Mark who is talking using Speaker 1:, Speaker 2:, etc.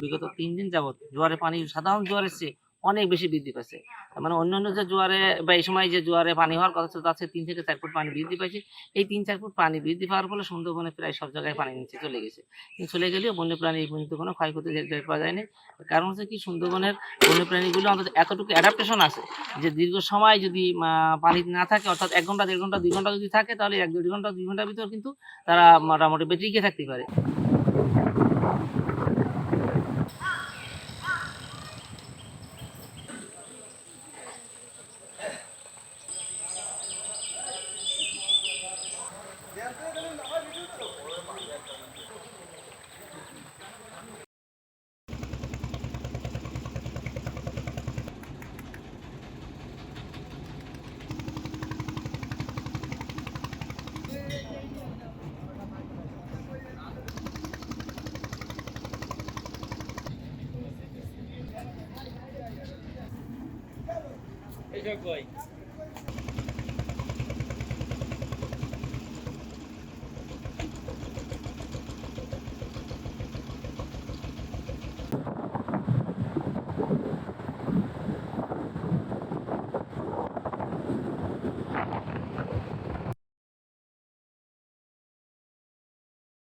Speaker 1: বিগত ৩ দিন যাবৎ জোয়ারের পানি সাধারণ জোয়ারের চেয়ে অনেক বেশি বৃদ্ধি পাচ্ছে। মানে অন্যান্য যে জোয়ারে বা এই সময় যে জোয়ারে পানি হওয়ার কথা ছিল তার চেয়ে ৩ থেকে ৪ ফুট পানি বৃদ্ধি পাইছে। এই ৩-৪ ফুট পানি বৃদ্ধি পাওয়ার ফলে সুন্দরবনে প্রায় সব জায়গায় পানির নিচে চলে গেছে। কিন্তু চলে গেলেও বন্যপ্রাণী এই পর্যন্ত কোনো ক্ষয়ক্ষতি টের পাওয়া যায়নি। কারণ হচ্ছে কি সুন্দরবনের বন্যপ্রাণীগুলো অন্তত এতটুকু অ্যাডাপ্টেশন আছে যে দীর্ঘ সময় যদি পানি না থাকে অর্থাৎ ১ ঘন্টা, ১.৫ ঘন্টা, ২ ঘন্টা যদি থাকে তাহলে ১-১.৫ ঘন্টা, ২ ঘন্টার ভিতর কিন্তু তারা মোটামুটি টিকে থাকতে পারে।
Speaker 2: এসব কই